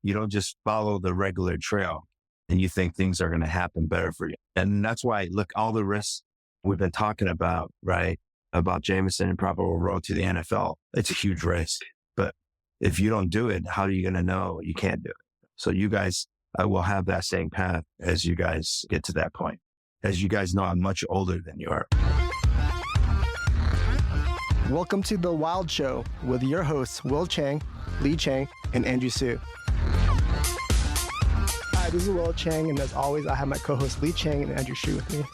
You don't just follow the regular trail and you think things are going to happen better for you. And that's why, look, all the risks we've been talking about, right? About Jameson and probable road to the NFL. It's a huge risk. But if you don't do it, how are you going to know you can't do it? So you guys will have that same path as you guys get to that point. As you guys know, I'm much older than you are. Welcome to The Wild Show with your hosts, Will Chang, Lee Chang, and Andrew Su. Hi, this is Will Chang, and as always, I have my co-hosts Lee Chang and Andrew Su with me.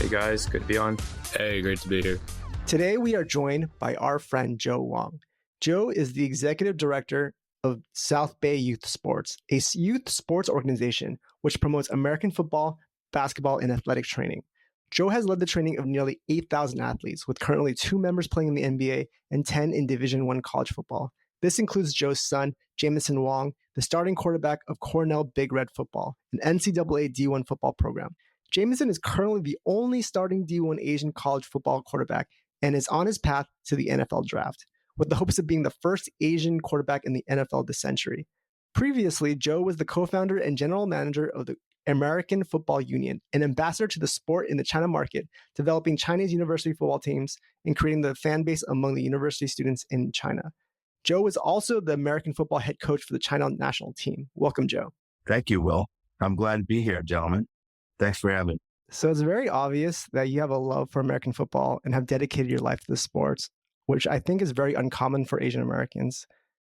Hey guys, good to be on. Hey, great to be here. Today, we are joined by our friend Joe Wang. Joe is the executive director of South Bay Youth Sports, a youth sports organization which promotes American football, basketball, and athletic training. Joe has led the training of nearly 8,000 athletes, with currently 2 members playing in the NBA and 10 in Division I college football. This includes Joe's son, Jameson Wang, the starting quarterback of Cornell Big Red Football, an NCAA D1 football program. Jameson is currently the only starting D1 Asian college football quarterback and is on his path to the NFL draft, with the hopes of being the first Asian quarterback in the NFL this century. Previously, Joe was the co-founder and general manager of the American Football Union, an ambassador to the sport in the China market, developing Chinese university football teams and creating the fan base among the university students in China. Joe is also the American football head coach for the China national team. Welcome, Joe. Thank you, Will. I'm glad to be here, gentlemen. Thanks for having me. So it's very obvious that you have a love for American football and have dedicated your life to the sports, which I think is very uncommon for Asian Americans.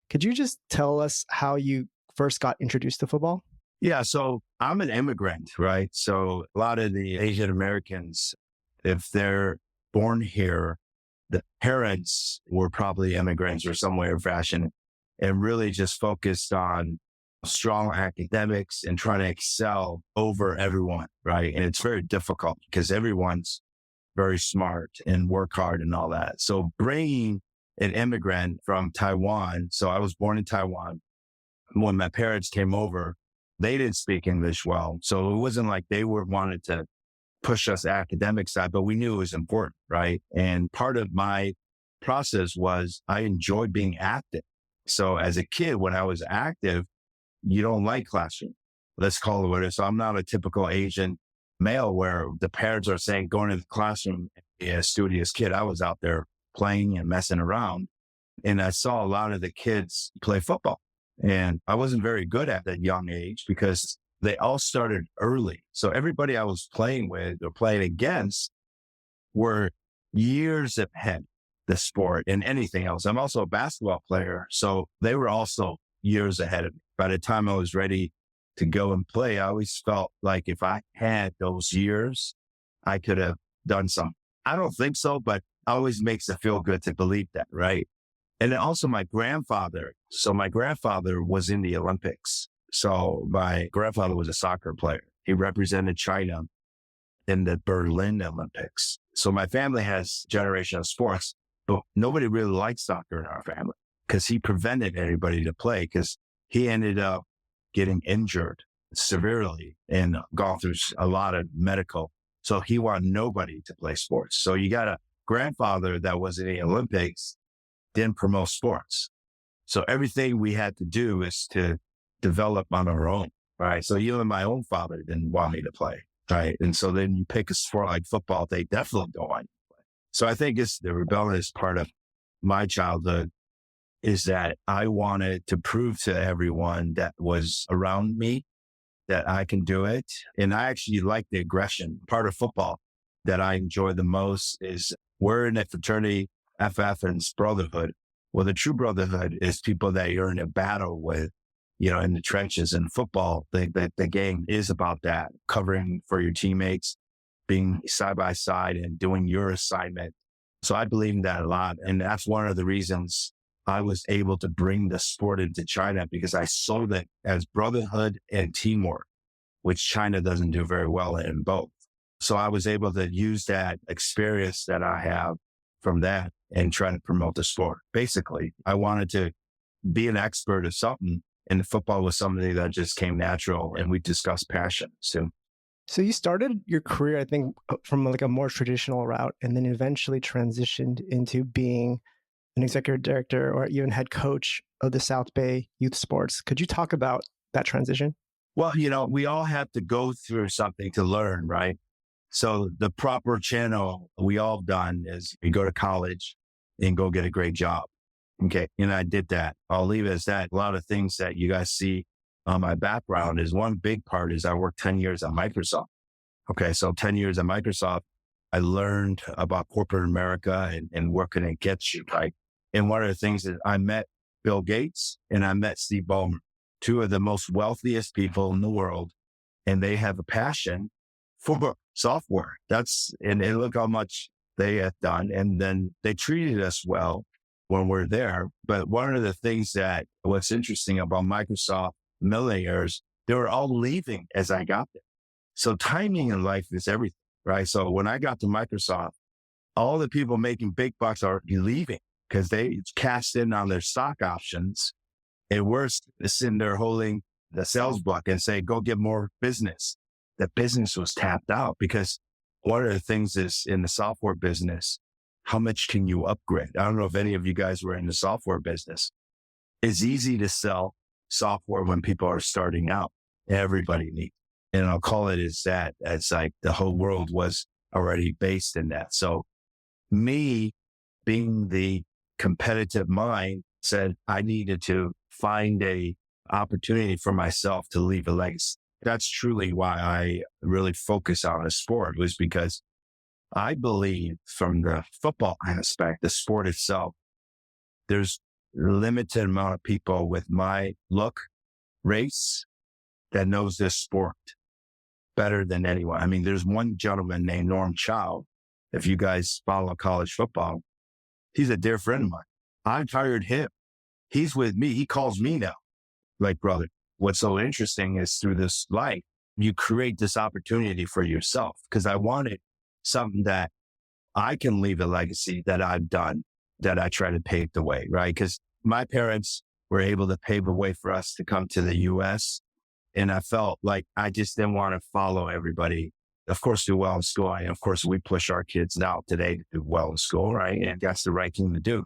Could you just tell us how you first got introduced to football? Yeah, so I'm an immigrant, right? So a lot of the Asian Americans, if they're born here, the parents were probably immigrants or some way or fashion, and really just focused on strong academics and trying to excel over everyone, right? And it's very difficult because everyone's very smart and work hard and all that. So bringing an immigrant from Taiwan, so I was born in Taiwan. When my parents came over, they didn't speak English well. So it wasn't like they wanted to push us academic side, but we knew it was important, right? And part of my process was I enjoyed being active. So as a kid, when I was active, you don't like classroom. Let's call it what it is. So I'm not a typical Asian male where the parents are saying, going to the classroom, a studious kid. I was out there playing and messing around. And I saw a lot of the kids play football. And I wasn't very good at that young age because they all started early. So everybody I was playing with or playing against were years ahead the sport and anything else. I'm also a basketball player. So they were also years ahead of me. By the time I was ready to go and play, I always felt like if I had those years, I could have done something. I don't think so, but it always makes it feel good to believe that, right? And then also my grandfather. So my grandfather was in the Olympics. So my grandfather was a soccer player. He represented China in the Berlin Olympics. So my family has generational sports, but nobody really liked soccer in our family because he prevented anybody to play because he ended up getting injured severely and gone through a lot of medical. So he wanted nobody to play sports. So you got a grandfather that was in the Olympics, didn't promote sports. So everything we had to do is to develop on our own, right? So even my own father didn't want me to play, right? And so then you pick a sport like football, they definitely don't want you to play. So I think it's the rebellious part of my childhood is that I wanted to prove to everyone that was around me that I can do it. And I actually like the aggression part of football that I enjoy the most is we're in a fraternity, FF and brotherhood. Well, the true brotherhood is people that you're in a battle with, you know, in the trenches. And football, the game is about that, covering for your teammates, being side by side and doing your assignment. So I believe in that a lot. And that's one of the reasons I was able to bring the sport into China because I sold it as brotherhood and teamwork, which China doesn't do very well in both. So I was able to use that experience that I have from that and try to promote the sport. Basically, I wanted to be an expert at something, and football was something that just came natural, and we discussed passion. So you started your career, I think, from like a more traditional route, and then eventually transitioned into being an executive director or even head coach of the South Bay Youth Sports. Could you talk about that transition? Well, we all have to go through something to learn, right? So the proper channel we all done is you go to college and go get a great job. Okay. And I did that. I'll leave it as that. A lot of things that you guys see on my background is one big part is I worked 10 years at Microsoft. Okay. So 10 years at Microsoft, I learned about corporate America and what can it get you, right? And one of the things is I met Bill Gates and I met Steve Ballmer, two of the most wealthiest people in the world. And they have a passion for software. And look how much they have done. And then they treated us well when we're there. But one of the things what's interesting about Microsoft millionaires, they were all leaving as I got there. So timing in life is everything, right? So when I got to Microsoft, all the people making big bucks are leaving because they cast in on their stock options. And we're sitting there holding the sales book and say, go get more business. The business was tapped out because one of the things is in the software business, how much can you upgrade? I don't know if any of you guys were in the software business. It's easy to sell software when people are starting out. Everybody needs. And I'll call it as that. It's like the whole world was already based in that. So me being the competitive mind said I needed to find a opportunity for myself to leave a legacy. That's truly why I really focus on a sport, was because I believe from the football aspect, the sport itself, there's a limited amount of people with my race that knows this sport better than anyone. I mean, there's one gentleman named Norm Chow. If you guys follow college football, he's a dear friend of mine. I've hired him. He's with me. He calls me now, like brother. What's so interesting is through this life, you create this opportunity for yourself, because I wanted something that I can leave a legacy that I've done, that I try to pave the way, right? Because my parents were able to pave the way for us to come to the U.S. And I felt like I just didn't want to follow everybody. Of course, do well in school. And of course, we push our kids now today to do well in school, right? And that's the right thing to do.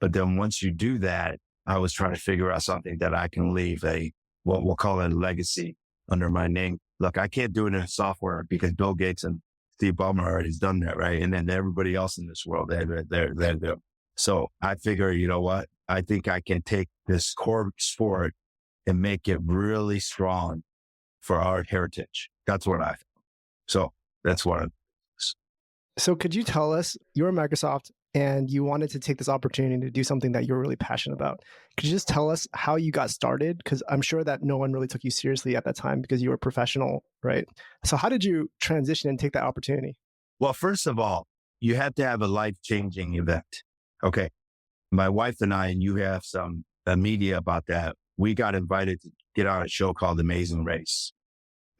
But then once you do that, I was trying to figure out something that I can leave what we'll call a legacy under my name. Look, I can't do it in software because Bill Gates and Steve Ballmer already done that, right? And then everybody else in this world, they're. So I figure, you know what? I think I can take this core sport and make it really strong for our heritage. That's what I think. So that's what So could you tell us, you were at Microsoft and you wanted to take this opportunity to do something that you're really passionate about. Could you just tell us how you got started? Because I'm sure that no one really took you seriously at that time because you were professional, right? So how did you transition and take that opportunity? Well, first of all, you have to have a life-changing event. Okay. My wife and I, and you have some media about that, we got invited to get on a show called Amazing Race.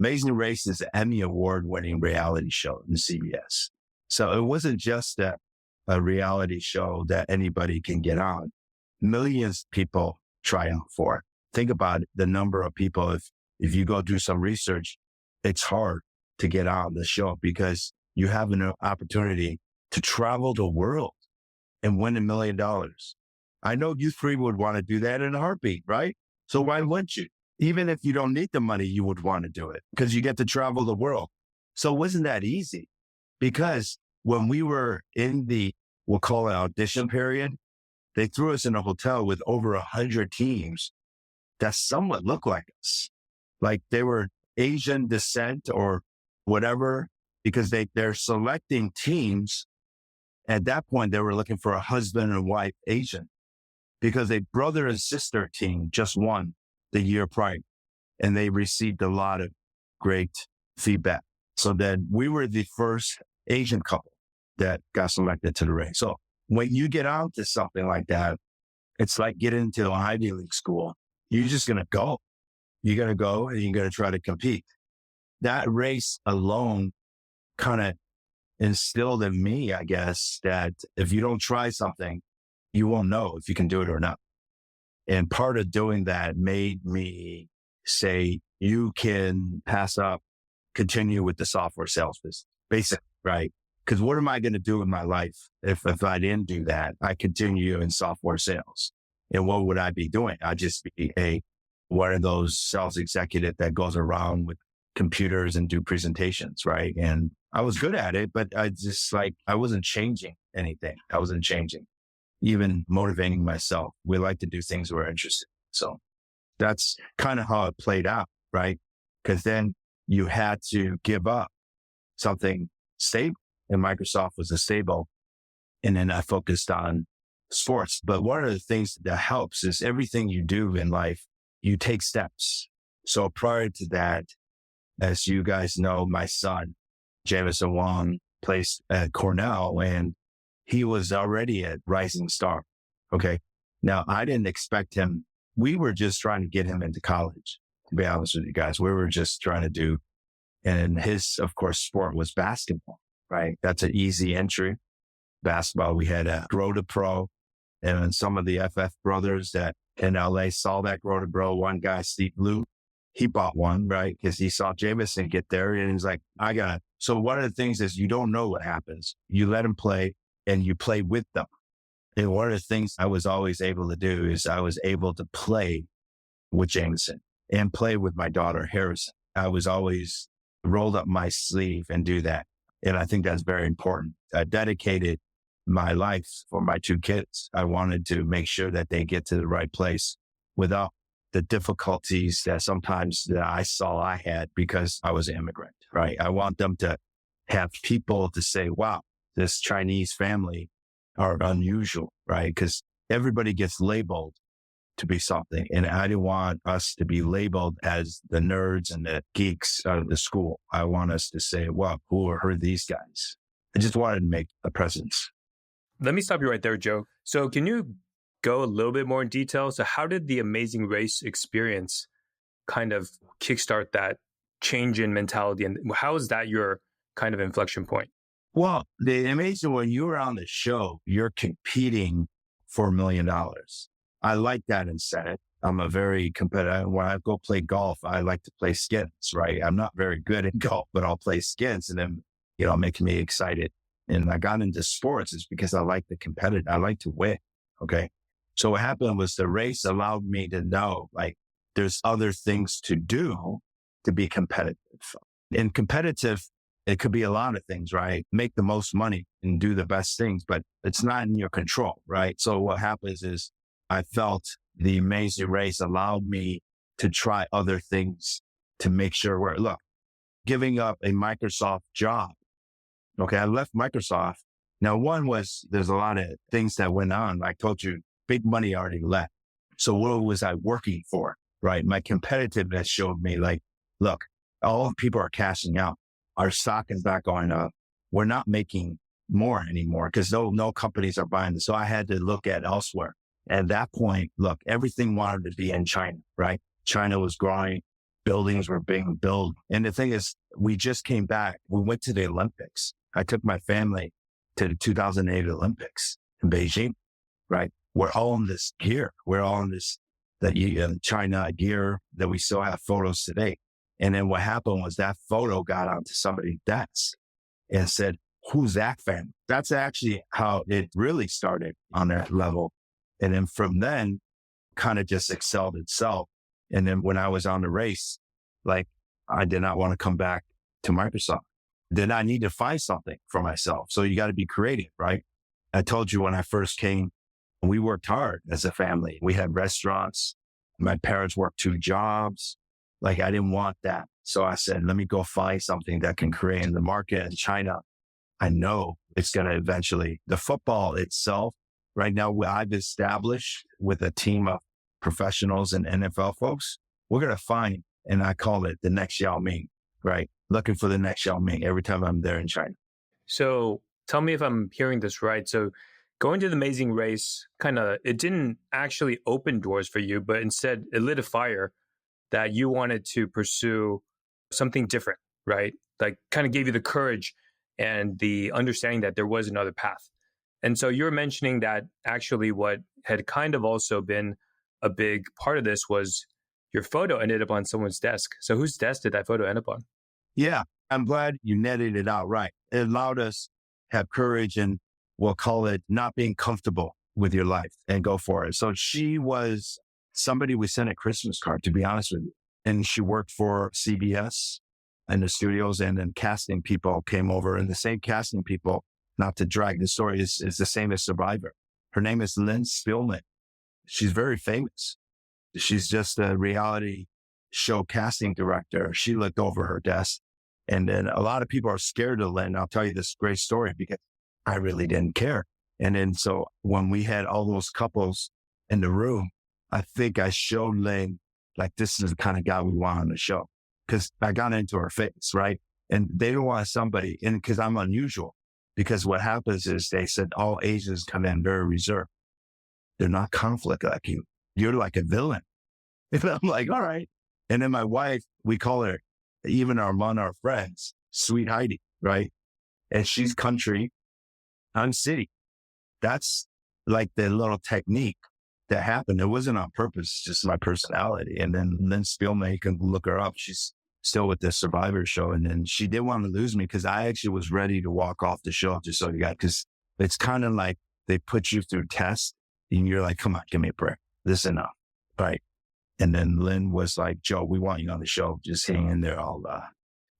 Amazing Race is an Emmy Award-winning reality show in CBS. So it wasn't just a reality show that anybody can get on. Millions of people try out for it. Think about the number of people. If you go do some research, it's hard to get on the show because you have an opportunity to travel the world and win $1 million. I know you three would want to do that in a heartbeat, right? So why wouldn't you? Even if you don't need the money, you would want to do it because you get to travel the world. So it wasn't that easy, because when we were in we'll call it audition period, they threw us in a hotel with over 100 teams that somewhat looked like us. Like they were Asian descent or whatever, because they're selecting teams. At that point, they were looking for a husband and wife Asian, because a brother and sister team just won the year prior and they received a lot of great feedback. So then we were the first Asian couple that got selected to the race. So when you get onto something like that, it's like getting into an Ivy League school. You're just going to go. You're going to go and you're going to try to compete. That race alone kind of instilled in me, I guess, that if you don't try something, you won't know if you can do it or not. And part of doing that made me say, you can pass up, continue with the software sales business, basically, right? Because what am I going to do in my life if I didn't do that? I continue in software sales. And what would I be doing? I'd just be one of those sales executive that goes around with computers and do presentations, right? And I was good at it, but I wasn't changing anything. I wasn't changing, even motivating myself. We like to do things we're interested in. So that's kind of how it played out, right? Because then you had to give up something stable, and Microsoft was a stable. And then I focused on sports. But one of the things that helps is everything you do in life, you take steps. So prior to that, as you guys know, my son, Jameson Wang, plays at Cornell, and he was already a rising star. Okay. Now, I didn't expect him. We were just trying to get him into college, to be honest with you guys. We were just trying to do, and his, of course, sport was basketball, right? That's an easy entry. Basketball, we had a Grow to Pro, and some of the FF brothers that in LA saw that Grow to Pro. One guy, Steve Lou, he bought one, right? Because he saw Jameson get there, and he's like, I got it. So one of the things is you don't know what happens. You let them play and you play with them. And one of the things I was always able to do is I was able to play with Jameson and play with my daughter, Harrison. I was always rolled up my sleeve and do that. And I think that's very important. I dedicated my life for my two kids. I wanted to make sure that they get to the right place without the difficulties that sometimes that I saw I had because I was an immigrant, right? I want them to have people to say, wow, this Chinese family are unusual, right? Because everybody gets labeled to be something. And I didn't want us to be labeled as the nerds and the geeks out of the school. I want us to say, well, who are these guys? I just wanted to make a presence. Let me stop you right there, Joe. So can you go a little bit more in detail? So how did the Amazing Race experience kind of kickstart that change in mentality? And how is that your kind of inflection point? Well, the amazing when you're on the show, you're competing for $1 million. I like that incentive. I'm a very competitive. When I go play golf, I like to play skins, right? I'm not very good at golf, but I'll play skins and then, make me excited. And I got into sports is because I like the competitive. I like to win. Okay. So what happened was the race allowed me to know like there's other things to do to be competitive. And competitive, it could be a lot of things, right? Make the most money and do the best things, but it's not in your control, right? So what happens is I felt the Amazing Race allowed me to try other things to make sure look, giving up a Microsoft job. Okay. I left Microsoft. Now, one was there's a lot of things that went on. I told you, big money already left. So what was I working for? Right. My competitiveness showed me like, look, all people are cashing out. Our stock is not going up. We're not making more anymore because no companies are buying this. So I had to look at elsewhere. At that point, look, everything wanted to be in China, right? China was growing. Buildings were being built. And the thing is, we just came back. We went to the Olympics. I took my family to the 2008 Olympics in Beijing, right? We're all in this gear. We're all in this, China gear that we still have photos today. And then what happened was that photo got onto somebody's desk and said, who's that family? That's actually how it really started on that level. And then from then, kind of just excelled itself. And then when I was on the race, like I did not want to come back to Microsoft. Then I need to find something for myself. So you got to be creative, right? I told you when I first came, we worked hard as a family. We had restaurants. My parents worked 2 jobs. Like I didn't want that. So I said, let me go find something that can create in the market in China. I know it's going to eventually, the football itself, right now I've established with a team of professionals and NFL folks, we're going to find, and I call it the next Yao Ming, right? Looking for the next Yao Ming every time I'm there in China. So tell me if I'm hearing this right. So going to the Amazing Race, it didn't actually open doors for you, but instead it lit a fire that you wanted to pursue something different, right? Like kind of gave you the courage and the understanding that there was another path. And so you're mentioning that actually what had kind of also been a big part of this was your photo ended up on someone's desk. So whose desk did that photo end up on? Yeah, I'm glad you netted it out right. It allowed us to have courage and we'll call it not being comfortable with your life and go for it. So she was somebody we sent a Christmas card, to be honest with you. And she worked for CBS in the studios, and then casting people came over, and the same casting people, not to drag the story, is the same as Survivor. Her name is Lynn Spielman. She's very famous. She's just a reality show casting director. She looked over her desk, and then a lot of people are scared of Lynn. I'll tell you this great story because I really didn't care. And then so when we had all those couples in the room, I think I showed Lynn, like, this is the kind of guy we want on the show. Because I got into her face, right? And they don't want somebody, and because I'm unusual, because what happens is they said all Asians come in very reserved. They're not conflict like you. You're like a villain. And I'm like, all right. And then my wife, we call her, even among our friends, Sweet Heidi, right? And she's country, I'm city. That's like the little technique that happened. It wasn't on purpose, it's just my personality. And then Lynn Spielman, you can look her up. She's still with the Survivor show. And then she did want to lose me because I actually was ready to walk off the show, just so you got, because it's kind of like they put you through tests and you're like, come on, give me a break. This is enough. Right. And then Lynn was like, Joe, we want you on the show. Just hang in there.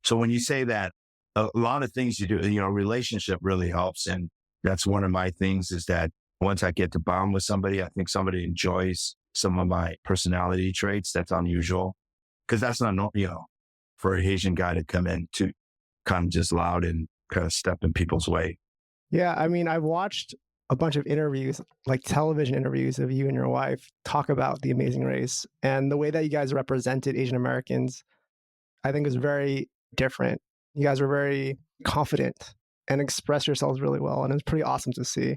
So when you say that, a lot of things you do, relationship really helps. And that's one of my things is that once I get to bond with somebody, I think somebody enjoys some of my personality traits. That's unusual because that's not, for a Asian guy to come in to kind of just loud and kind of step in people's way. Yeah. I mean, I've watched a bunch of interviews, like television interviews of you and your wife talk about The Amazing Race, and the way that you guys represented Asian Americans, I think was very different. You guys were very confident and expressed yourselves really well. And it was pretty awesome to see.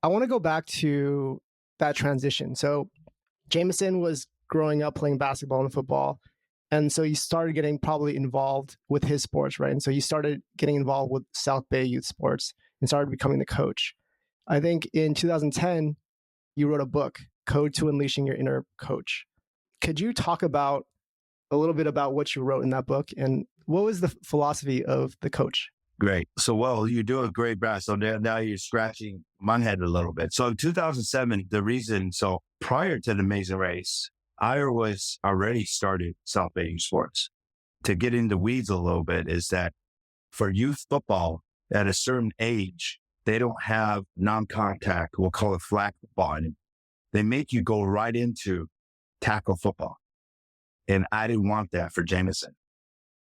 I want to go back to that transition. So Jameson was growing up playing basketball and football. And so you started getting probably involved with his sports, right? And so you started getting involved with South Bay youth sports and started becoming the coach. I think in 2010, you wrote a book, Code to Unleashing Your Inner Coach. Could you talk about a little bit about what you wrote in that book and what was the philosophy of the coach? Great. So, well, you're doing great, Brad. So now you're scratching my head a little bit. So in 2007, so prior to the Amazing Race, I was already started South Bay Youth Sports. To get into weeds a little bit is that for youth football at a certain age, they don't have non-contact, we'll call it flag football anymore. They make you go right into tackle football. And I didn't want that for Jameson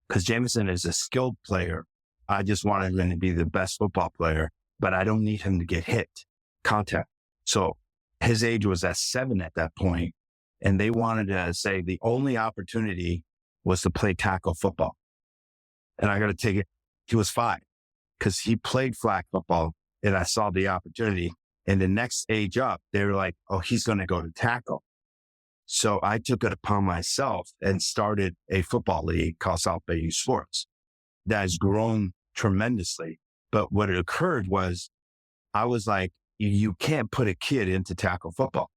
because Jameson is a skilled player. I just wanted him to be the best football player, but I don't need him to get hit, contact. So his age was at 7 at that point, and they wanted to say the only opportunity was to play tackle football. And I got to take it. He was 5 because he played flag football, and I saw the opportunity. And the next age up, they were like, oh, he's going to go to tackle. So I took it upon myself and started a football league called South Bay Youth Sports that has grown tremendously. But what occurred was I was like, you can't put a kid into tackle football.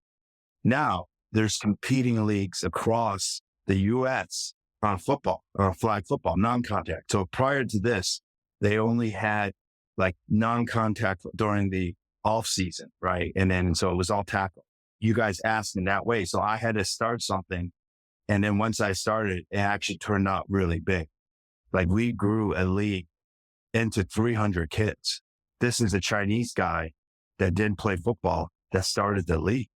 Now there's competing leagues across the U.S. on football, on flag football, non-contact. So prior to this, they only had like non-contact during the off season, right? And then, so it was all tackle. You guys asked in that way. So I had to start something. And then once I started, it actually turned out really big. Like we grew a league into 300 kids. This is a Chinese guy that didn't play football that started the league,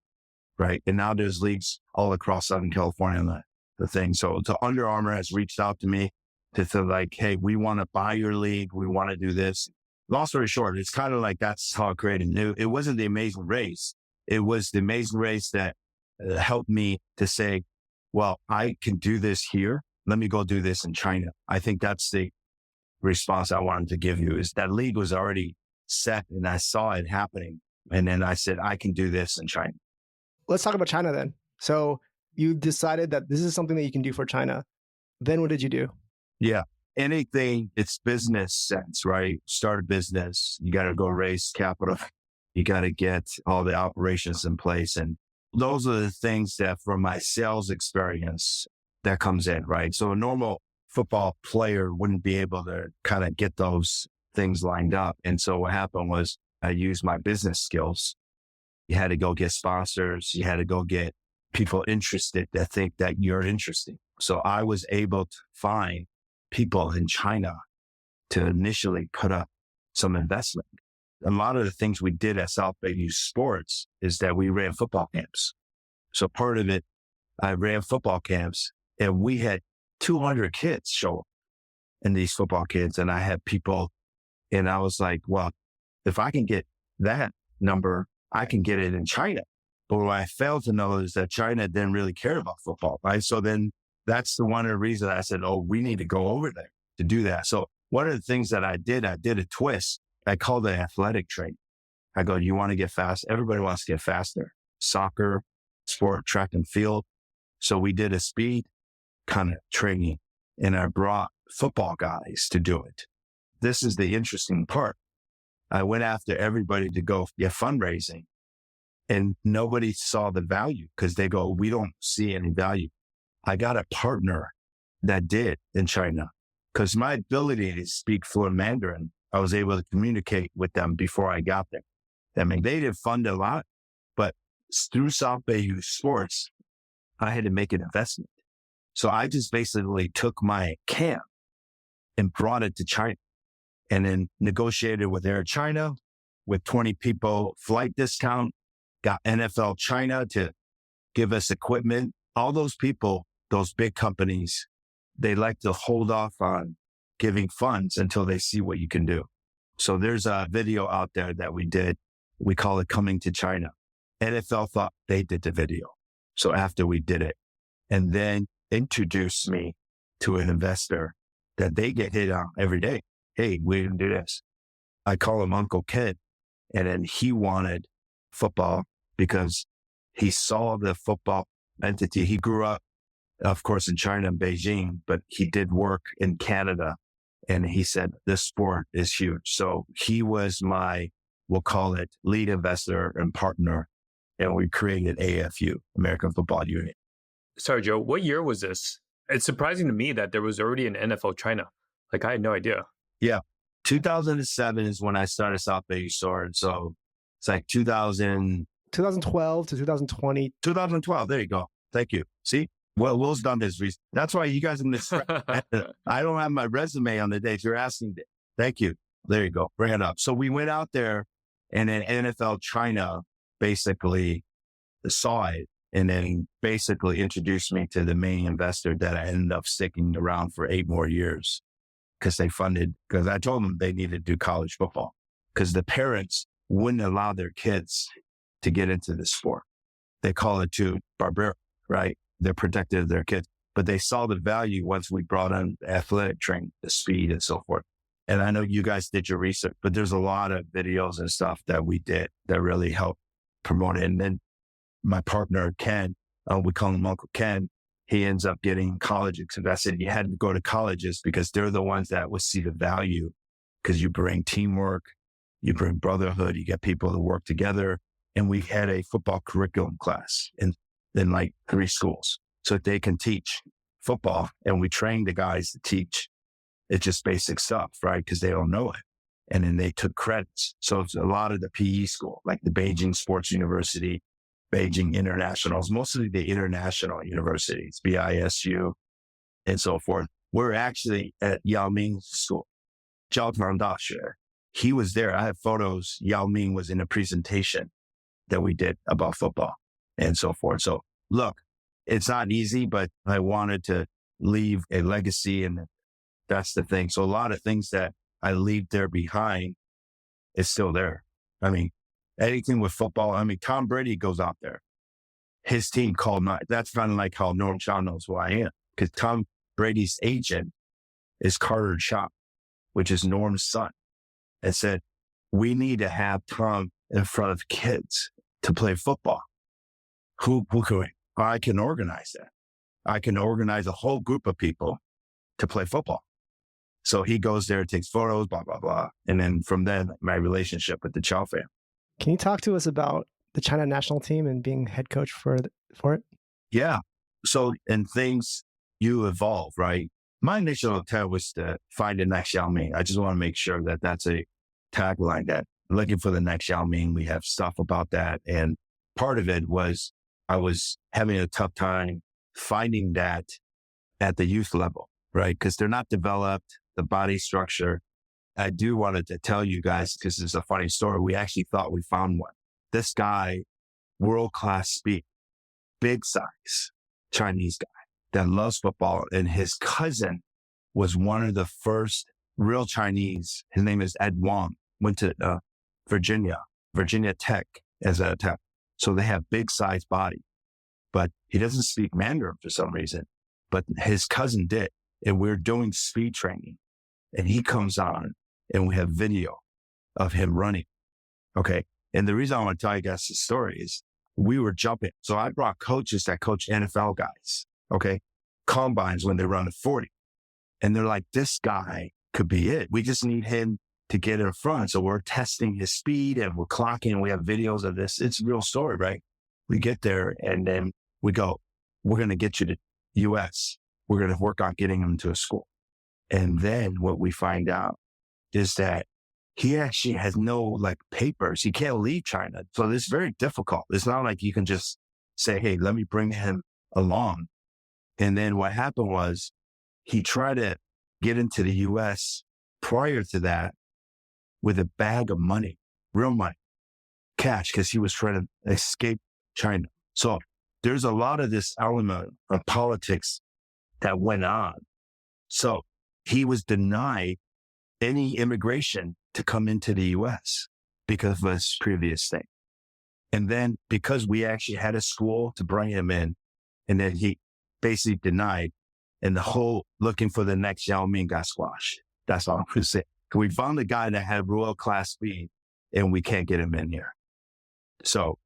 right? And now there's leagues all across Southern California on the thing. So Under Armour has reached out to me to say like, hey, we want to buy your league. We want to do this. Long story short, it's kind of like that's how I created it. It wasn't the Amazing Race. It was the Amazing Race that helped me to say, well, I can do this here. Let me go do this in China. I think that's the response I wanted to give you is that league was already set and I saw it happening. And then I said, I can do this in China. Let's talk about China then. So you decided that this is something that you can do for China. Then what did you do? Yeah. Anything, it's business sense, right? Start a business. You got to go raise capital. You got to get all the operations in place. And those are the things that from my sales experience that comes in, right? So a normal football player wouldn't be able to kind of get those things lined up. And so what happened was I used my business skills. You had to go get sponsors. You had to go get people interested that think that you're interesting. So I was able to find people in China to initially put up some investment. A lot of the things we did at South Bay Youth Sports is that we ran football camps. So part of it, I ran football camps, and we had 200 kids show up in these football camps. And I had people, and I was like, well, if I can get that number, I can get it in China. But what I failed to know is that China didn't really care about football, right? So then that's one of the reasons I said, oh, we need to go over there to do that. So one of the things that I did a twist. I called it athletic training. I go, you want to get fast? Everybody wants to get faster. Soccer, sport, track and field. So we did a speed kind of training, and I brought football guys to do it. This is the interesting part. I went after everybody to go get fundraising, and nobody saw the value because they go, we don't see any value. I got a partner that did in China because my ability to speak fluent Mandarin, I was able to communicate with them before I got there. I mean, they didn't fund a lot, but through South Bay Youth Sports, I had to make an investment. So I just basically took my camp and brought it to China and then negotiated with Air China with 20 people flight discount, got NFL China to give us equipment. All those people, those big companies, they like to hold off on giving funds until they see what you can do. So there's a video out there that we did. We call it Coming to China. NFL thought they did the video. So after we did it, and then introduced me to an investor that they get hit on every day. Hey, we didn't do this. I call him Uncle Ken. And then he wanted football because he saw the football entity. He grew up, of course, in China and Beijing, but he did work in Canada. And he said, this sport is huge. So he was my, we'll call it lead investor and partner. And we created AFU, American Football Union. Sorry, Joe, what year was this? It's surprising to me that there was already an NFL China. Like, I had no idea. Yeah. 2007 is when I started South Bay Youth Sports. So it's like 2012 to 2020. 2012. There you go. Thank you. See? Well, Will's done this. That's why you guys in this. I don't have my resume on the dates you're asking. Thank you. There you go. Bring it up. So we went out there, and then NFL China basically saw it and then basically introduced me to the main investor that I ended up sticking around for 8 more years because they funded, because I told them they needed to do college football because the parents wouldn't allow their kids to get into the sport. They call it too barbaric, right? They're protective of their kids, but they saw the value once we brought on athletic training, the speed and so forth. And I know you guys did your research, but there's a lot of videos and stuff that we did that really helped promote it. And then my partner, Ken, we call him Uncle Ken, he ends up getting colleges. I said, you had to go to colleges because they're the ones that would see the value because you bring teamwork, you bring brotherhood, you get people to work together. And we had a football curriculum class in like 3 schools so that they can teach football. And we train the guys to teach. It's just basic stuff, right? Because they don't know it. And then they took credits. So it's a lot of the PE school, like the Beijing Sports University, Beijing Internationals, mostly the international universities, BISU, and so forth. We're actually at Yao Ming School, Jiaotang Daxue. He was there. I have photos. Yao Ming was in a presentation that we did about football and so forth. So look, it's not easy, but I wanted to leave a legacy, and that's the thing. So a lot of things that I leave there behind is still there. I mean, anything with football. I mean, Tom Brady goes out there. His team called mine. That's kind of like how Norm Chow knows who I am, because Tom Brady's agent is Carter Chow, which is Norm's son, and said, we need to have Tom in front of kids to play football. Who can we? I can organize that. I can organize a whole group of people to play football. So he goes there, takes photos, blah, blah, blah. And then from then, my relationship with the Chow family. Can you talk to us about the China national team and being head coach for it? Yeah. So, and things, you evolve, right? My initial intent was to find the next Yao Ming. I just want to make sure that that's a tagline, that looking for the next Yao Ming. We have stuff about that. And part of it was I was having a tough time finding that at the youth level, right? Because they're not developed, the body structure. I do wanted to tell you guys, because it's a funny story. We actually thought we found one. This guy, world-class speed, big size, Chinese guy that loves football. And his cousin was one of the first real Chinese. His name is Ed Wang, went to Virginia Tech as a tech. So they have big size body, but he doesn't speak Mandarin for some reason, but his cousin did. And we're doing speed training and he comes on and we have video of him running. Okay. And the reason I want to tell you guys this story is we were jumping. So I brought coaches that coach NFL guys. Okay. Combines when they run a 40 and they're like, this guy could be it. We just need him to get in front. So we're testing his speed and we're clocking and we have videos of this. It's a real story, right? We get there and then we go, we're going to get you to US. We're going to work on getting him to a school. And then what we find out is that he actually has no like papers. He can't leave China. So it's very difficult. It's not like you can just say, hey, let me bring him along. And then what happened was he tried to get into the US prior to that with a bag of money, real money, cash, because he was trying to escape China. So there's a lot of this element of politics that went on. So he was denied any immigration to come into the US because of his previous thing. And then because we actually had a school to bring him in, and then he basically denied, and the whole looking for the next Yao Ming got squashed. That's all I'm going to say. We found a guy that had royal class speed and we can't get him in here. So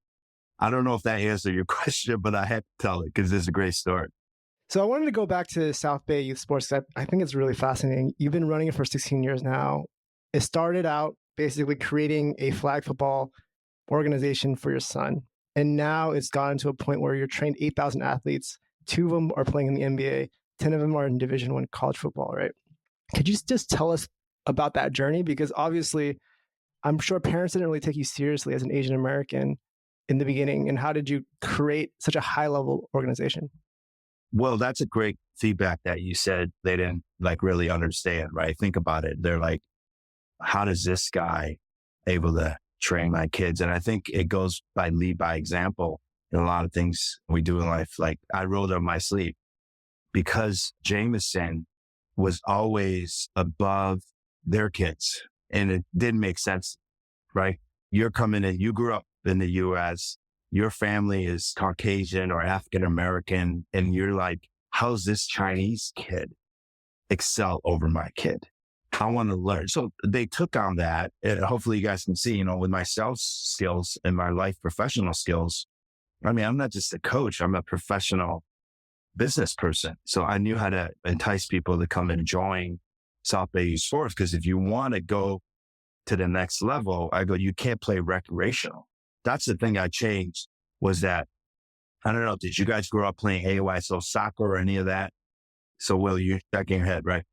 I don't know if that answered your question, but I had to tell it because it's a great story. So I wanted to go back to South Bay Youth Sports. I think it's really fascinating. You've been running it for 16 years now. It started out basically creating a flag football organization for your son. And now it's gotten to a point where you're trained 8,000 athletes. 2 of them are playing in the NBA. 10 of them are in Division I college football, right? Could you just tell us about that journey? Because obviously, I'm sure parents didn't really take you seriously as an Asian American in the beginning. And how did you create such a high-level organization? Well, that's a great feedback that you said they didn't like really understand, right? Think about it. They're like, how does this guy able to train my kids? And I think it goes by lead by example in a lot of things we do in life. Like I rolled up my sleeve because Jameson was always above their kids. And it didn't make sense, right? You're coming in, you grew up in the US, your family is Caucasian or African-American, and you're like, how's this Chinese kid excel over my kid? I want to learn. So they took on that. And hopefully you guys can see, with my sales skills and my life professional skills. I mean, I'm not just a coach. I'm a professional business person. So I knew how to entice people to come and join South Bay Youth Sports. Because if you want to go to the next level, I go, you can't play recreational. That's the thing I changed was that, I don't know, did you guys grow up playing AYSO soccer or any of that? So Will, you're shaking your head, right?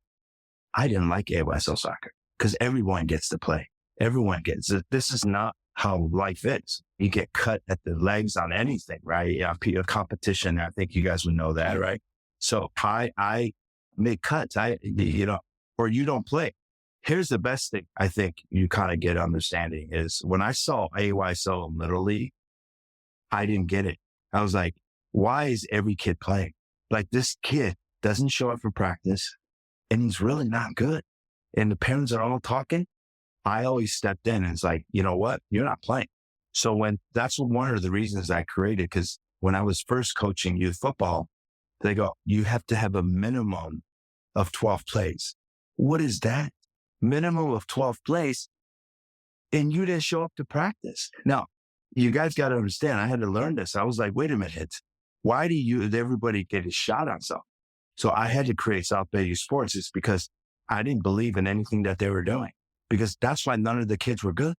I didn't like AYSO soccer because everyone gets to play. Everyone gets it. This is not how life is. You get cut at the legs on anything, right? Yeah, a competition. I think you guys would know that, right? So I make cuts. Or you don't play. Here's the best thing I think you kind of get understanding is when I saw AYSO Little League, I didn't get it. I was like, why is every kid playing? Like this kid doesn't show up for practice and he's really not good. And the parents are all talking. I always stepped in and it's like, you know what? You're not playing. So that's one of the reasons I created, because when I was first coaching youth football, they go, you have to have a minimum of 12 plays. What is that? Minimum of 12 plays, and you didn't show up to practice. Now, you guys got to understand, I had to learn this. I was like, wait a minute. Why did everybody get a shot on something? So I had to create South Bay Youth Sports. It's because I didn't believe in anything that they were doing, because that's why none of the kids were good,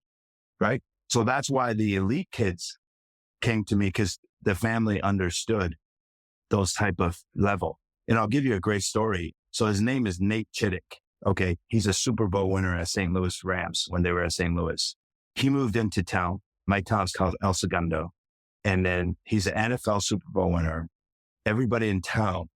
right? So that's why the elite kids came to me, because the family understood those type of level. And I'll give you a great story. So his name is Nate Chittick. Okay. He's a Super Bowl winner at St. Louis Rams when they were at St. Louis. He moved into town. My town's called El Segundo. And then he's an NFL Super Bowl winner. Everybody in town,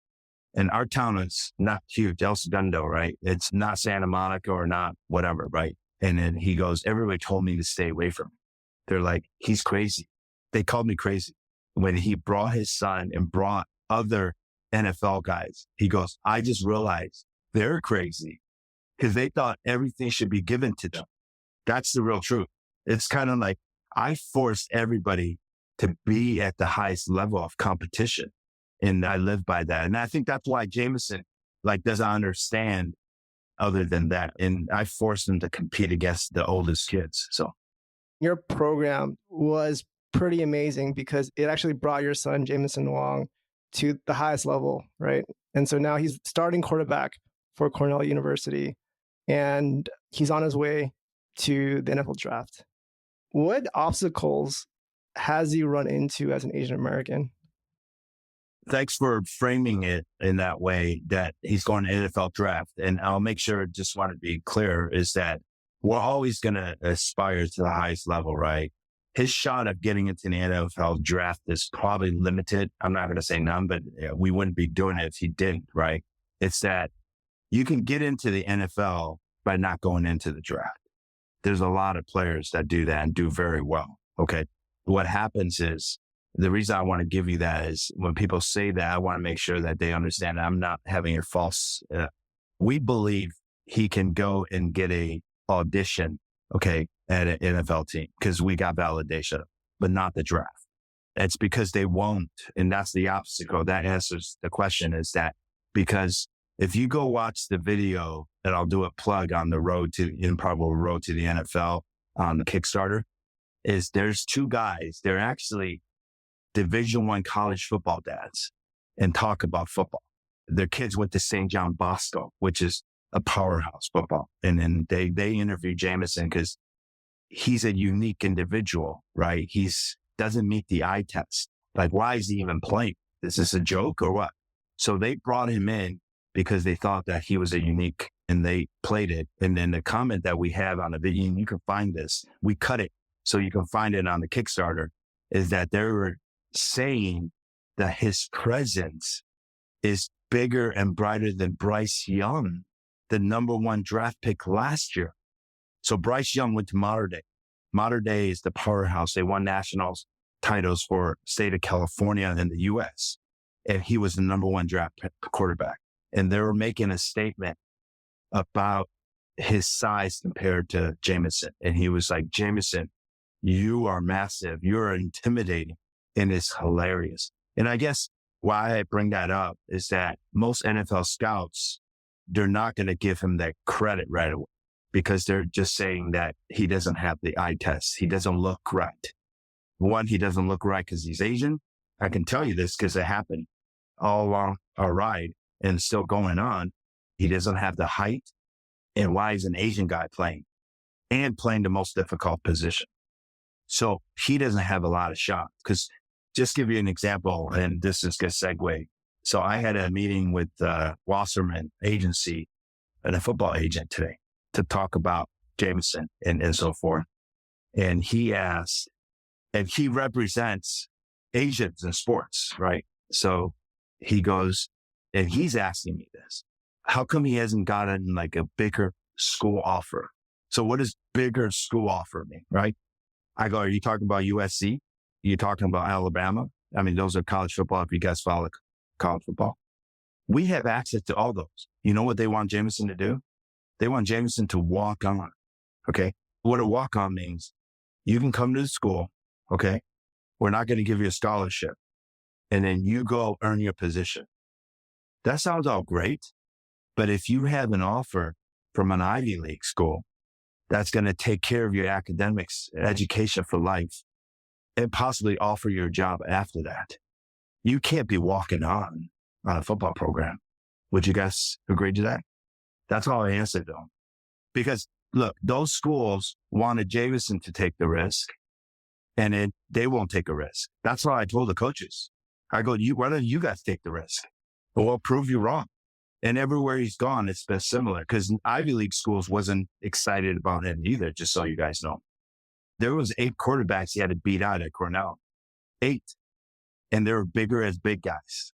and our town is not huge, El Segundo, right? It's not Santa Monica or not whatever, right? And then he goes, everybody told me to stay away from him. They're like, he's crazy. They called me crazy. When he brought his son and brought other NFL guys, he goes, I just realized they're crazy because they thought everything should be given to them. That's the real truth. It's kind of like I forced everybody to be at the highest level of competition. And I live by that. And I think that's why Jameson doesn't understand other than that. And I forced him to compete against the oldest kids. So your program was pretty amazing because it actually brought your son, Jameson Wang, to the highest level, right? And so now he's starting quarterback for Cornell University, and he's on his way to the NFL draft. What obstacles has he run into as an Asian American? Thanks for framing it in that way, that he's going to NFL draft. And I'll make sure, just want to be clear, is that we're always going to aspire to the highest level, right? His shot of getting into the NFL draft is probably limited. I'm not going to say none, but we wouldn't be doing it if he didn't, right? It's that you can get into the NFL by not going into the draft. There's a lot of players that do that and do very well. Okay. What happens is, the reason I want to give you that is when people say that, I want to make sure that they understand that I'm not having a false. We believe he can go and get a audition, okay, at an NFL team because we got validation, but not the draft. It's because they won't. And that's the obstacle. That answers the question, is that because if you go watch the video, and I'll do a plug on the improbable road to the NFL on the Kickstarter, is there's two guys. They're actually Division I college football dads and talk about football. Their kids went to St. John Bosco, which is a powerhouse football. And then they interview Jameson because he's a unique individual, right? Doesn't meet the eye test. Like, why is he even playing? Is this a joke or what? So they brought him in because they thought that he was a unique, and they played it. And then the comment that we have on the video, and you can find this, we cut it so you can find it on the Kickstarter, is that they were saying that his presence is bigger and brighter than Bryce Young, the number 1 draft pick last year. So Bryce Young went to Mater Dei. Mater Dei is the powerhouse. They won national titles for state of California and the U.S. And he was the number 1 draft pick quarterback. And they were making a statement about his size compared to Jameson. And he was like, Jameson, you are massive. You're intimidating. And it's hilarious. And I guess why I bring that up is that most NFL scouts, they're not going to give him that credit right away because they're just saying that he doesn't have the eye test. He doesn't look right. One, he doesn't look right because he's Asian. I can tell you this because it happened all along our ride and still going on. He doesn't have the height. And why is an Asian guy playing the most difficult position? So he doesn't have a lot of shots. Because just give you an example, and this is a segue. So I had a meeting with Wasserman Agency and a football agent today to talk about Jameson and so forth. And he asked, and he represents Asians in sports, right? So he goes, and he's asking me this, how come he hasn't gotten like a bigger school offer? So what does bigger school offer mean, right? I go, are you talking about USC? Are you talking about Alabama? I mean, those are college football. If you guys follow college football, we have access to all those. You know what they want Jameson to do? They want Jameson to walk on. Okay. What a walk on means, you can come to the school. Okay. We're not going to give you a scholarship. And then you go earn your position. That sounds all great. But if you have an offer from an Ivy League school that's going to take care of your academics, education for life, and possibly offer your job after that, you can't be walking on a football program. Would you guys agree to that? That's all I answered though. Because look, those schools wanted Jameson to take the risk, and they won't take a risk. That's why I told the coaches. I go, why don't you guys take the risk? We'll prove you wrong. And everywhere he's gone, it's been similar because Ivy League schools wasn't excited about him either, just so you guys know. There was 8 quarterbacks he had to beat out at Cornell. 8. And they're bigger as big guys.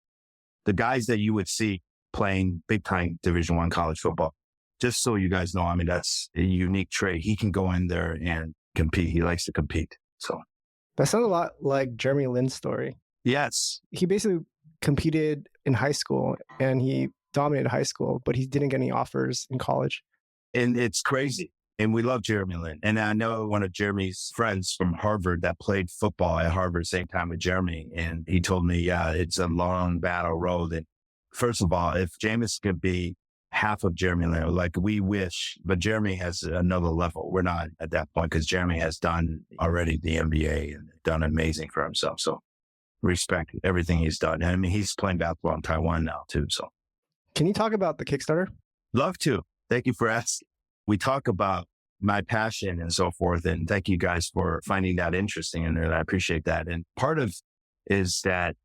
The guys that you would see playing big time Division I college football. Just so you guys know, I mean, that's a unique trait. He can go in there and compete. He likes to compete. So That sounds a lot like Jeremy Lin's story. yes, He basically competed in high school and he dominated high school, but he didn't get any offers in college. and it's crazy. And we love Jeremy Lin. And I know one of Jeremy's friends from Harvard that played football at Harvard same time with Jeremy. And he told me, yeah, it's a long battle road. And first of all, if Jameson could be half of Jeremy Lin, like we wish, but Jeremy has another level. We're not at that point because Jeremy has done already the NBA and done amazing for himself. So respect everything he's done. And I mean, he's playing basketball in Taiwan now too. So Can you talk about the Kickstarter? love to. Thank you for asking. We talk about my passion and so forth. And thank you guys for finding that interesting. And I appreciate that. And part of is that,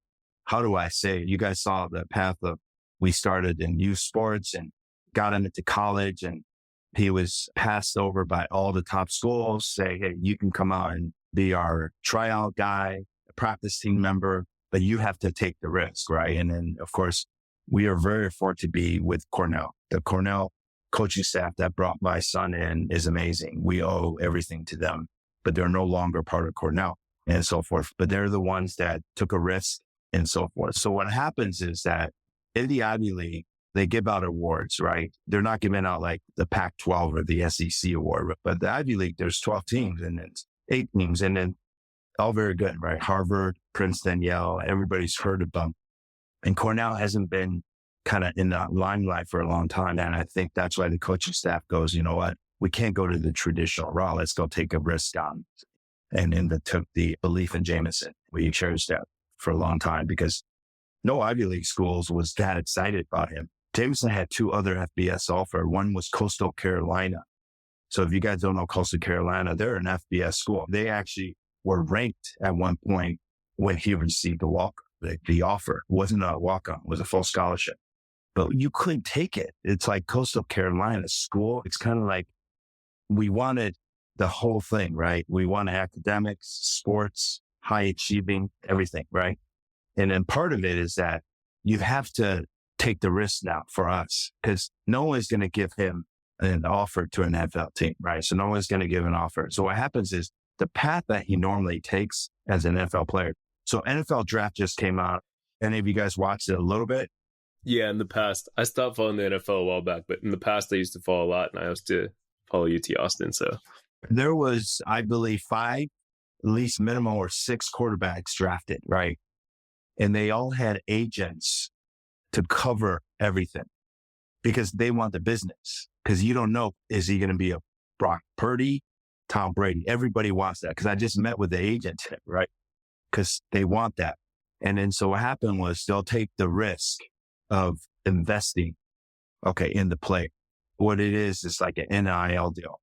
how do I say it? You guys saw the path of, we started in youth sports and got him into college, and he was passed over by all the top schools, say, hey, you can come out and be our tryout guy, a practice team member, but you have to take the risk, right? And then, of course, we are very fortunate to be with Cornell. The Cornell coaching staff that brought my son in is amazing. We owe everything to them, but they're no longer part of Cornell and so forth. But they're the ones that took a risk and so forth. So what happens is that in the Ivy League, they give out awards, right? They're not giving out like the Pac-12 or the SEC award, but the Ivy League, there's 12 teams and it's 8 teams and then all very good, right? Harvard, Princeton, Yale, everybody's heard of them. And Cornell hasn't been kind of in the limelight for a long time. And I think that's why the coaching staff goes, you know what? We can't go to the traditional route. Let's go take a risk on. And then they took the belief in Jameson. We cherished that for a long time because no Ivy League schools was that excited about him. Jameson had 2 other FBS offer. One was Coastal Carolina. So if you guys don't know Coastal Carolina, they're an FBS school. They actually were ranked at one point when he received the offer. It wasn't a walk-on, it was a full scholarship. But you couldn't take it. It's like Coastal Carolina school. It's kind of like we wanted the whole thing, right? We wanted academics, sports, high achieving, everything, right? And then part of it is that you have to take the risk now for us because no one's going to give him an offer to an NFL team, right? So no one's going to give an offer. So what happens is the path that he normally takes as an NFL player. So NFL draft just came out. Any of you guys watched it a little bit? Yeah, in the past. I stopped following the NFL a while back, but in the past I used to follow a lot and I used to follow UT Austin. So there was, I believe, 5, at least minimum, or 6 quarterbacks drafted, right? And they all had agents to cover everything because they want the business. Because you don't know, is he going to be a Brock Purdy, Tom Brady? Everybody wants that. Because I just met with the agent, right? Because they want that. And then so what happened was they'll take the risk of investing, in the play. What it is like an NIL deal,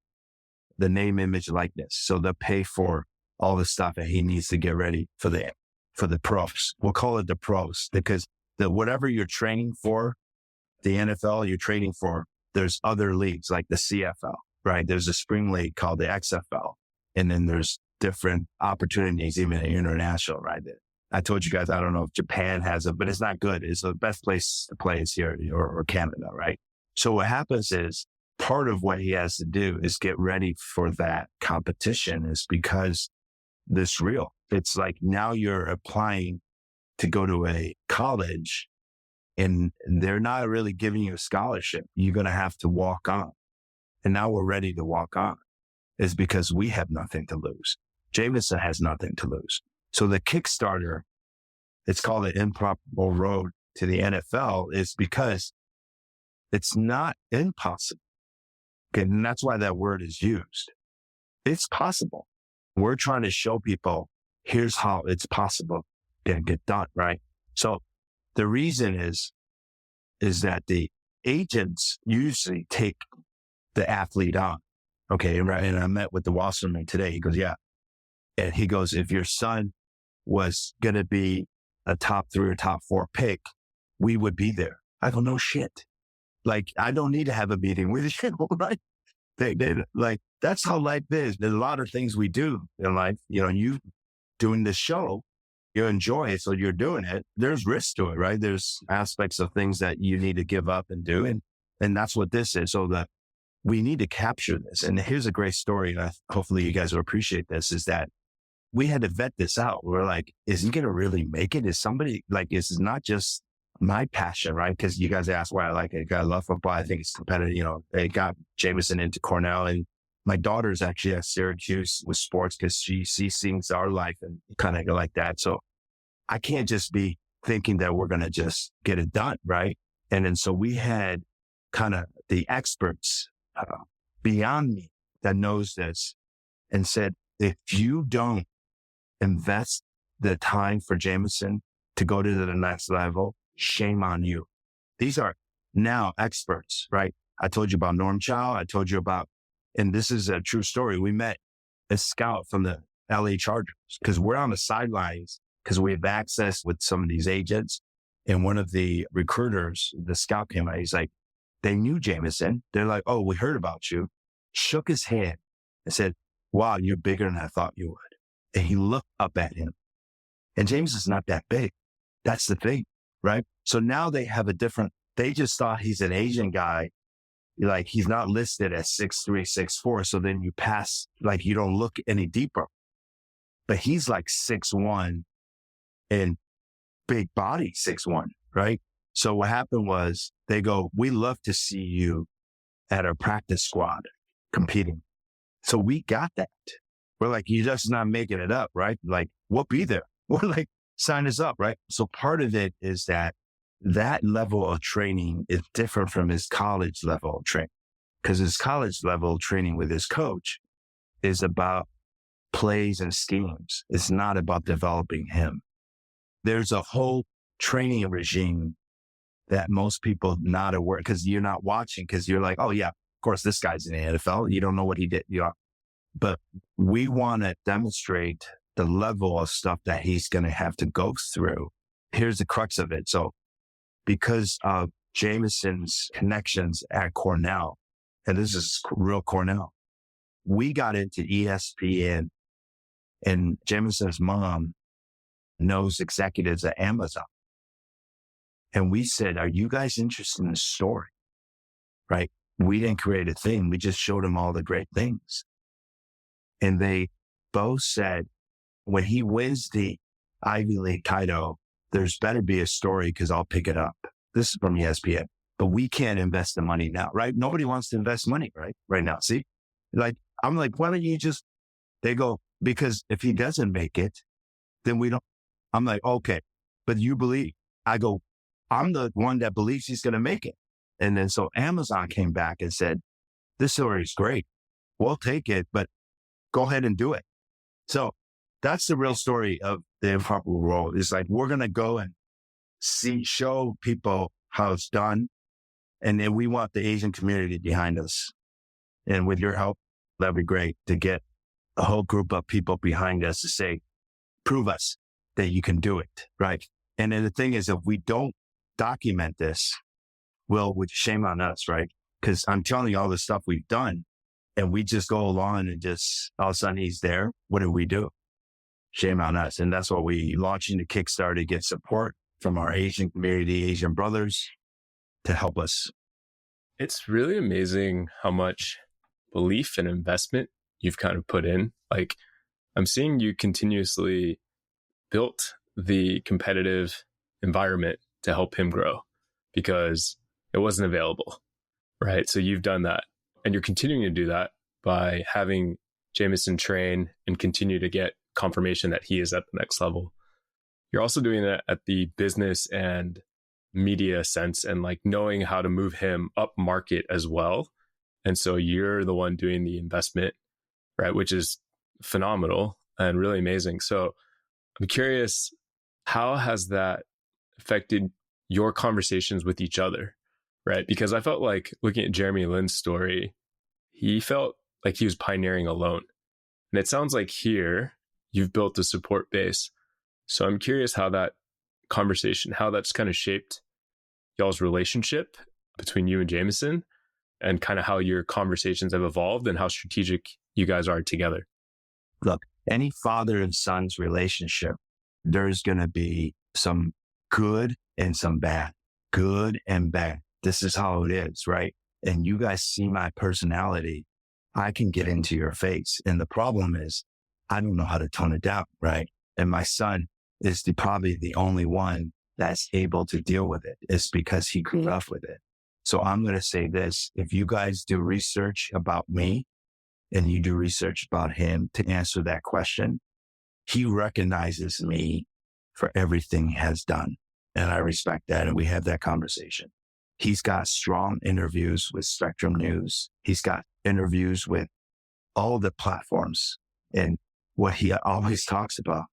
the name, image, likeness. So they'll pay for all the stuff that he needs to get ready for the pros. We'll call it the pros because whatever you're training for, the NFL you're training for, there's other leagues like the CFL, right? There's a spring league called the XFL. And then there's different opportunities, even international, right? I told you guys, I don't know if Japan has it, but it's not good. It's the best place to play is here or Canada, right? So what happens is part of what he has to do is get ready for that competition is because this real. It's like now you're applying to go to a college and they're not really giving you a scholarship. You're going to have to walk on. And now we're ready to walk on. Is because we have nothing to lose. Jameson has nothing to lose. So the Kickstarter, it's called the Improbable Road to the NFL, is because it's not impossible. Okay, and that's why that word is used. It's possible. We're trying to show people, here's how it's possible to get done, right? So the reason is that the agents usually take the athlete on. Okay, right. And I met with the Wasserman today. He goes, yeah. And he goes, if your son was going to be a top 3 or top 4 pick, we would be there. I go, no shit. Like, I don't need to have a meeting with you, right? They like, that's how life is. There's a lot of things we do in life. You know, you doing this show, you enjoy it, so you're doing it. There's risk to it, right? There's aspects of things that you need to give up and do. And that's what this is. So that we need to capture this. And here's a great story. And hopefully you guys will appreciate this, is that we had to vet this out. We're like, is he going to really make it? Is somebody like, is not just my passion, right? Because you guys asked why I like it. I love football. I think it's competitive. It got Jameson into Cornell, and my daughter's actually at Syracuse with sports because she sees our life and kind of like that. So I can't just be thinking that we're going to just get it done, right? And then so we had kind of the experts beyond me that knows this and said, if you don't invest the time for Jameson to go to the next level, shame on you. These are now experts, right? I told you about Norm Chow. I told you about, and this is a true story. We met a scout from the LA Chargers because we're on the sidelines because we have access with some of these agents. And one of the recruiters, the scout came out. He's like, they knew Jameson. They're like, oh, we heard about you. Shook his hand and said, wow, you're bigger than I thought you would. And he looked up at him. And Jameson's not that big. That's the thing, right? So now they have they just thought he's an Asian guy. Like he's not listed as 6'3", 6'4". So then you pass, like you don't look any deeper. But he's like 6'1" and big body 6'1", right? So what happened was they go, we love to see you at our practice squad competing. So we got that. We're like, you're just not making it up, right? Like, we'll be there. We're like, sign us up, right? So part of it is that level of training is different from his college level of training, because his college level training with his coach is about plays and schemes. It's not about developing him. There's a whole training regime that most people not aware, because you're not watching, because you're like, oh yeah, of course, this guy's in the NFL. You don't know what he did. But we want to demonstrate the level of stuff that he's going to have to go through. Here's the crux of it. So because of Jameson's connections at Cornell, and this is real Cornell, we got into ESPN, and Jameson's mom knows executives at Amazon. And we said, are you guys interested in the story? Right? We didn't create a thing. We just showed them all the great things. And they both said, when he wins the Ivy League title, there's better be a story because I'll pick it up. This is from ESPN, but we can't invest the money now, right? Nobody wants to invest money right now. See, like, I'm like, why don't you they go, because if he doesn't make it, then we don't. I'm like, okay, but you believe. I go, I'm the one that believes he's going to make it. And then so Amazon came back and said, this story is great. We'll take it, but go ahead and do it. So that's the real story of the improper role. It's like, we're going to go and show people how it's done. And then we want the Asian community behind us. And with your help, that'd be great to get a whole group of people behind us to say, prove us that you can do it. Right. And then the thing is, if we don't document this, well, with shame on us, right? Because I'm telling you all the stuff we've done, and we just go along and just all of a sudden he's there. What do we do? Shame on us. And that's what we launching the Kickstarter to get support from our Asian community, Asian brothers, to help us. It's really amazing how much belief and investment you've kind of put in. Like, I'm seeing you continuously built the competitive environment to help him grow because it wasn't available, right? So you've done that, and you're continuing to do that by having Jameson train and continue to get confirmation that he is at the next level. You're also doing that at the business and media sense, and like knowing how to move him up market as well. And so you're the one doing the investment, right? Which is phenomenal and really amazing. So I'm curious, how has that affected your conversations with each other, right? Because I felt like looking at Jeremy Lin's story, he felt like he was pioneering alone. And it sounds like here you've built a support base. So I'm curious how that conversation, how that's kind of shaped y'all's relationship between you and Jameson, and kind of how your conversations have evolved and how strategic you guys are together. Look, any father and son's relationship there's going to be some good and some bad, good and bad. This is how it is, right? And you guys see my personality. I can get into your face. And the problem is I don't know how to tone it down, right? And my son is probably the only one that's able to deal with it. It's because he grew up with it. So I'm going to say this. If you guys do research about me and you do research about him to answer that question, he recognizes me for everything he has done. And I respect that. And we have that conversation. He's got strong interviews with Spectrum News. He's got interviews with all the platforms. And what he always talks about,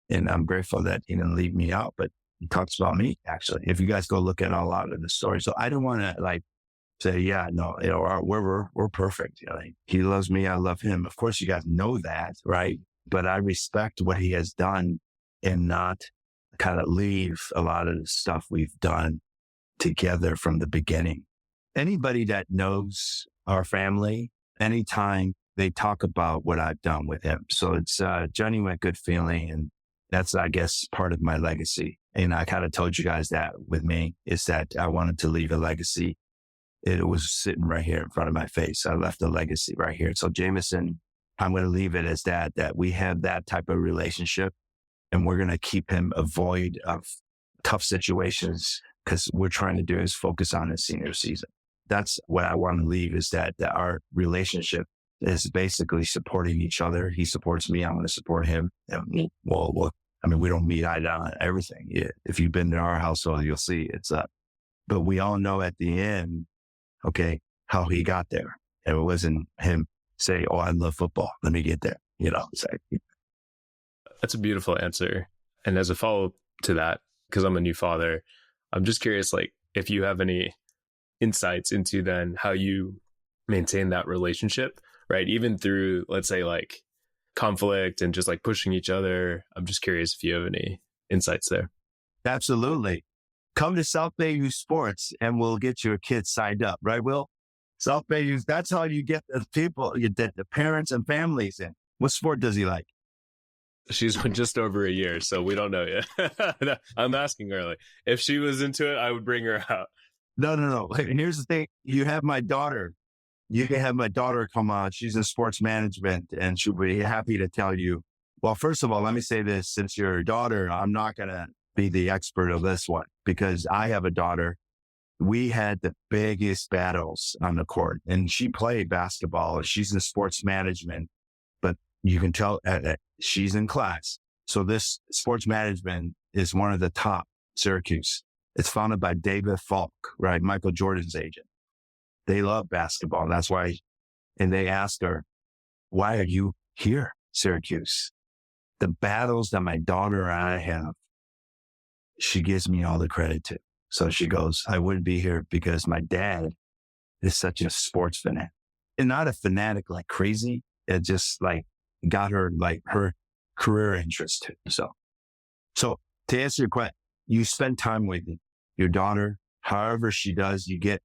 and I'm grateful that he didn't leave me out, but he talks about me, actually. If you guys go look at a lot of the stories. So I don't want to like say, yeah, no, you know, we're perfect. You know, like, he loves me. I love him. Of course, you guys know that, right? But I respect what he has done and not kind of leave a lot of the stuff we've done together from the beginning. Anybody that knows our family, anytime they talk about what I've done with him. So it's a genuine good feeling. And that's, I guess, part of my legacy. And I kind of told you guys that with me is that I wanted to leave a legacy. It was sitting right here in front of my face. I left a legacy right here. So Jameson, I'm going to leave it as that we have that type of relationship and we're going to keep him avoid of tough situations because we're trying to do is focus on his senior season. That's what I want to leave is that our relationship is basically supporting each other. He supports me. I'm going to support him. And I mean, we don't meet eye to eye on everything. If you've been to our household, you'll see it's up. But we all know at the end, okay, how he got there. And it wasn't him say, oh, I love football. Let me get there. You know, it's like, That's a beautiful answer. And as a follow-up to that, because I'm a new father, I'm just curious, like, if you have any insights into then how you maintain that relationship, right? Even through, let's say, like conflict and just like pushing each other. I'm just curious if you have any insights there. absolutely. Come to South Bay Youth Sports and we'll get your kids signed up, right, Will? South Bay Youth, that's how you get the people, you get the parents and families in. What sport does he like? She's just over a year, so we don't know yet. I'm asking early. If she was into it, I would bring her out. No. And here's the thing. You have my daughter. You can have my daughter come on. She's in sports management and she'll be happy to tell you. Well, first of all, let me say this. Since you're a daughter, I'm not going to be the expert of this one because I have a daughter. We had the biggest battles on the court and she played basketball. She's in sports management, but you can tell she's in class. So this sports management is one of the top Syracuse. It's founded by David Falk, right? Michael Jordan's agent. They love basketball. That's why. And they asked her, why are you here, Syracuse? The battles that my daughter and I have, she gives me all the credit to. So she goes, I wouldn't be here because my dad is such a sports fanatic. And not a fanatic like crazy. It just like got her like her career interest too. So to answer your question, you spend time with your daughter, however she does, you get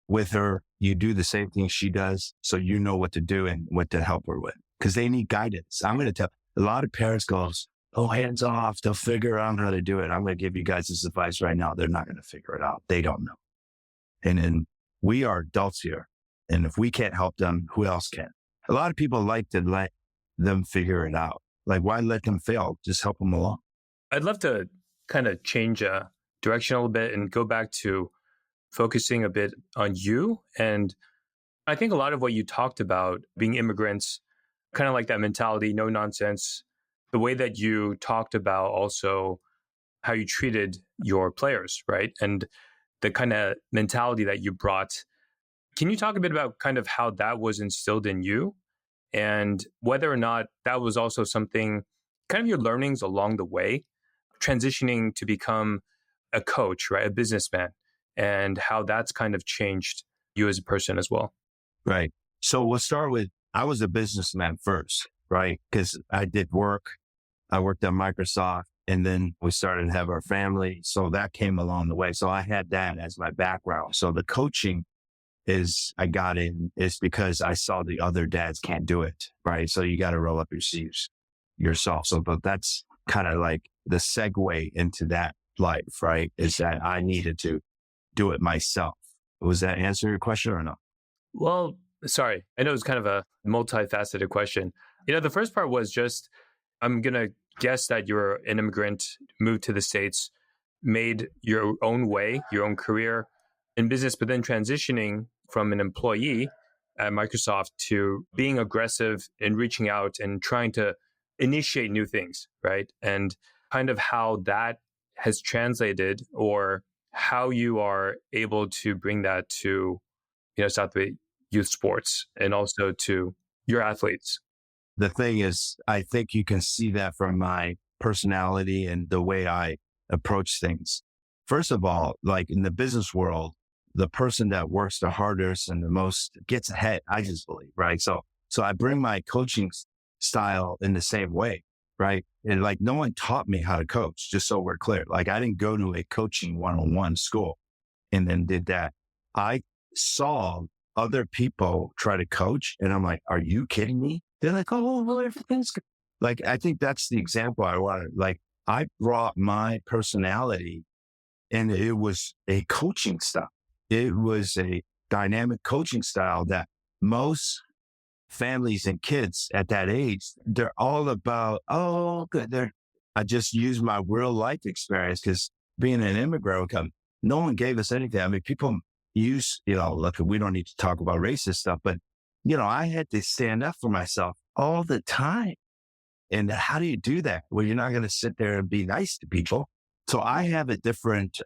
with her, you do the same thing she does. So you know what to do and what to help her with because they need guidance. I'm going to tell a lot of parents goes, oh, hands off. They'll figure out how to do it. I'm going to give you guys this advice right now. They're not going to figure it out. They don't know. And then we are adults here. And if we can't help them, who else can? A lot of people like to let them figure it out. Like, why let them fail? Just help them along. I'd love to kind of change direction a little bit and go back to focusing a bit on you. And I think a lot of what you talked about being immigrants, kind of like that mentality, no nonsense, the way that you talked about also how you treated your players, right? And the kind of mentality that you brought. Can you talk a bit about kind of how that was instilled in you and whether or not that was also something, kind of your learnings along the way, transitioning to become a coach, right? A businessman, and how that's kind of changed you as a person as well. Right. So we'll start with, I was a businessman first, right? Because I did work. I worked at Microsoft and then we started to have our family. So that came along the way. So I had that as my background. So the coaching I got in is because I saw the other dads can't do it, right? So you got to roll up your sleeves yourself. So, but that's kind of like the segue into that life, right? Is that I needed to do it myself. Was that answer your question or no? Well, sorry. I know it's kind of a multifaceted question. The first part was just, I'm going to guess that you're an immigrant, moved to the States, made your own way, your own career in business, but then transitioning from an employee at Microsoft to being aggressive and reaching out and trying to initiate new things, right? And kind of how that has translated, or how you are able to bring that to, South Bay youth sports and also to your athletes. The thing is, I think you can see that from my personality and the way I approach things. First of all, like in the business world, the person that works the hardest and the most gets ahead, I just believe, right? So I bring my coaching style in the same way, right? And like no one taught me how to coach, just so we're clear. Like I didn't go to a coaching one-on-one school and then did that. I saw other people try to coach and I'm like, are you kidding me? They're like, oh, well, everything's good. Like, I think that's the example I wanted. Like I brought my personality and it was a coaching style. It was a dynamic coaching style that most families and kids at that age, they're all about, oh, good. I just used my real life experience because being an immigrant, no one gave us anything. I mean, people use, look, we don't need to talk about racist stuff, but, I had to stand up for myself all the time. And how do you do that? Well, you're not going to sit there and be nice to people. So I have a different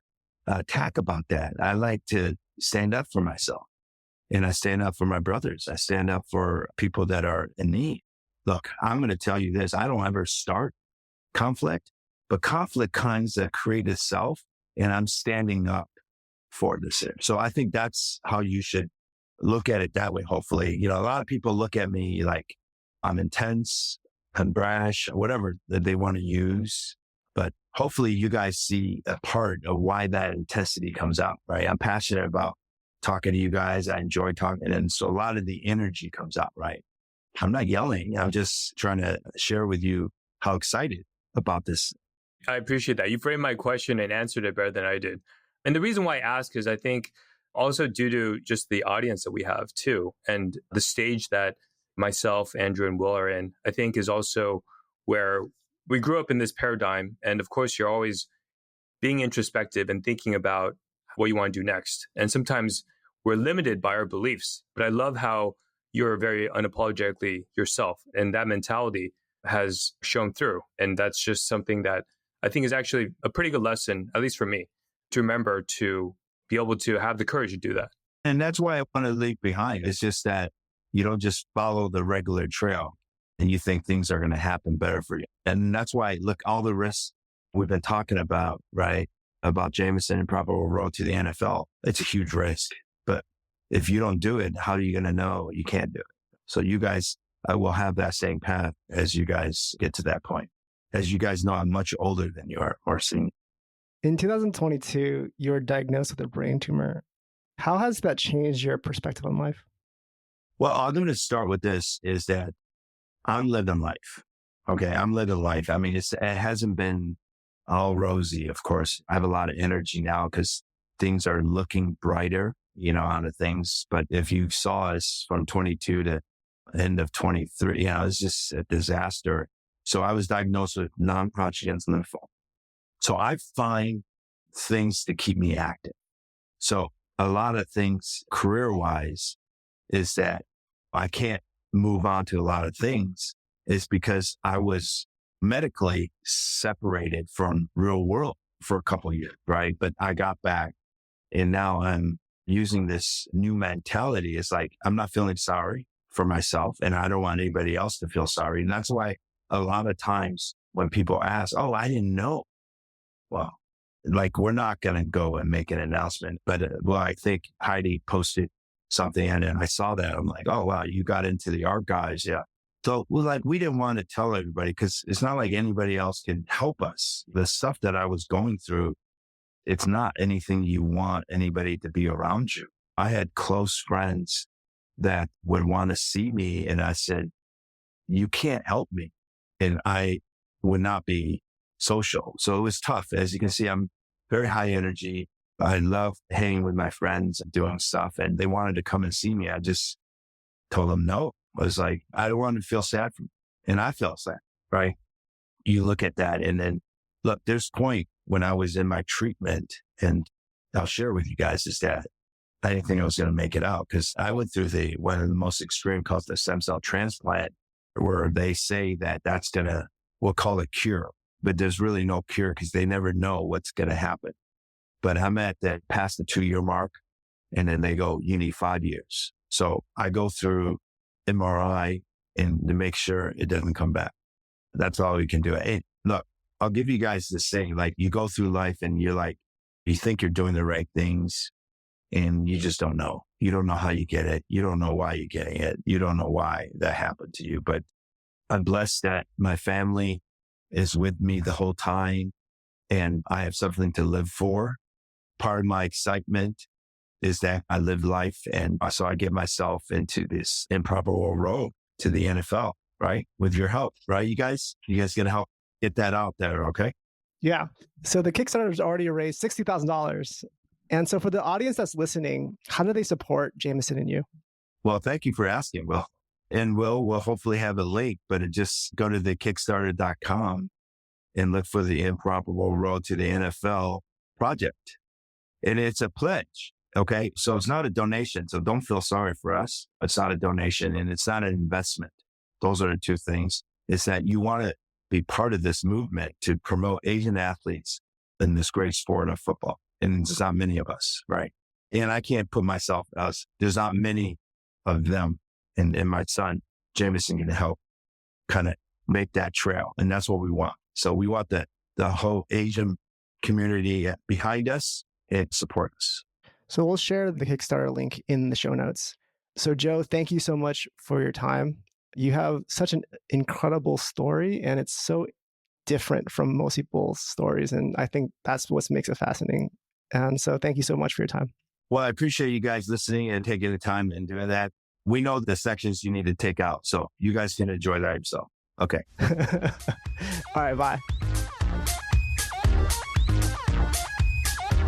tack about that. I like to stand up for myself. And I stand up for my brothers. I stand up for people that are in need. Look, I'm going to tell you this. I don't ever start conflict, but conflict kinds of create itself. And I'm standing up for this here. So I think that's how you should look at it that way. Hopefully, a lot of people look at me like I'm intense and brash, whatever that they want to use. But hopefully you guys see a part of why that intensity comes out, right? I'm passionate about talking to you guys. I enjoy talking. And so a lot of the energy comes out, right? I'm not yelling. I'm just trying to share with you how excited about this. I appreciate that. You framed my question and answered it better than I did. And the reason why I ask is I think also due to just the audience that we have too, and the stage that myself, Andrew, and Will are in, I think is also where we grew up in this paradigm. And of course, you're always being introspective and thinking about what you want to do next. And sometimes we're limited by our beliefs. But I love how you're very unapologetically yourself. And that mentality has shown through. And that's just something that I think is actually a pretty good lesson, at least for me, to remember to be able to have the courage to do that. And that's why I want to leave behind. It's just that you don't just follow the regular trail and you think things are going to happen better for you. And that's why, look, all the risks we've been talking about, right? About Jameson and probable road to the NFL. It's a huge risk. But if you don't do it, how are you going to know you can't do it? So you guys will have that same path as you guys get to that point. As you guys know, I'm much older than you are, or senior. In 2022, you were diagnosed with a brain tumor. How has that changed your perspective on life? Well, I'm going to start with this is that I'm living life. Okay. I'm living life. I mean, it hasn't been all rosy. Of course, I have a lot of energy now because things are looking brighter, out of things. But if you saw us from 22 to end of 23, it's just a disaster. So I was diagnosed with non-Hodgkin's lymphoma. So I find things to keep me active. So a lot of things career-wise is that I can't move on to a lot of things is because I was medically separated from real world for a couple of years, right? But I got back and now I'm using this new mentality. It's like, I'm not feeling sorry for myself and I don't want anybody else to feel sorry. And that's why a lot of times when people ask, oh, I didn't know. Well, like we're not going to go and make an announcement, but I think Heidi posted something and I saw that. I'm like, oh, wow, you got into the archives. Yeah. So we didn't want to tell everybody because it's not like anybody else can help us. The stuff that I was going through, it's not anything you want anybody to be around you. I had close friends that would want to see me. And I said, you can't help me. And I would not be social. So it was tough. As you can see, I'm very high energy. I love hanging with my friends and doing stuff. And they wanted to come and see me. I just told them no. I was like, I don't want to feel sad for me. And I felt sad, right? You look at that and then look, there's a point when I was in my treatment, and I'll share with you guys, is that I didn't think I was going to make it out because I went through one of the most extreme called the stem cell transplant, where they say that that's we'll call it cure, but there's really no cure because they never know what's going to happen. But I'm at that past the 2-year mark, and then they go, you need 5 years. So I go through MRI and to make sure it doesn't come back. That's all we can do. Hey, look, I'll give you guys this thing. Like, you go through life and you're like, you think you're doing the right things and you just don't know. You don't know how you get it. You don't know why you're getting it. You don't know why that happened to you. But I'm blessed that my family is with me the whole time and I have something to live for. Part of my excitement is that I live life. And so I get myself into this improbable road to the NFL, right? With your help, right? You guys going to help get that out there. Okay. Yeah. So the Kickstarter has already raised $60,000. And so for the audience that's listening, how do they support Jameson and you? Well, thank you for asking. Well, and we'll hopefully have a link, but just go to the Kickstarter.com and look for the Improbable Road to the NFL project. And it's a pledge. Okay. So it's not a donation. So don't feel sorry for us. It's not a donation and it's not an investment. Those are the two things. It's that you want to be part of this movement to promote Asian athletes in this great sport of football. And there's not many of us, right? And I can't put myself as, there's not many of them. And my son, Jameson, can help kind of make that trail. And that's what we want. So we want the whole Asian community behind us and support us. So we'll share the Kickstarter link in the show notes. So Joe, thank you so much for your time. You have such an incredible story and it's so different from most people's stories. And I think that's what makes it fascinating. And so thank you so much for your time. Well, I appreciate you guys listening and taking the time and doing that. We know the sections you need to take out. So you guys can enjoy that yourself. Okay. All right. Bye.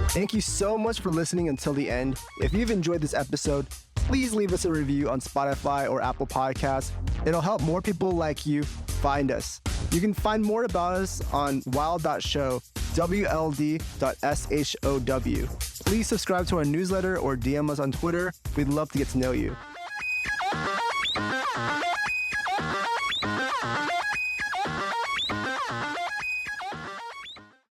Thank you so much for listening until the end. If you've enjoyed this episode, please leave us a review on Spotify or Apple Podcasts. It'll help more people like you find us. You can find more about us on wild.show, wld.show. Please subscribe to our newsletter or DM us on Twitter. We'd love to get to know you.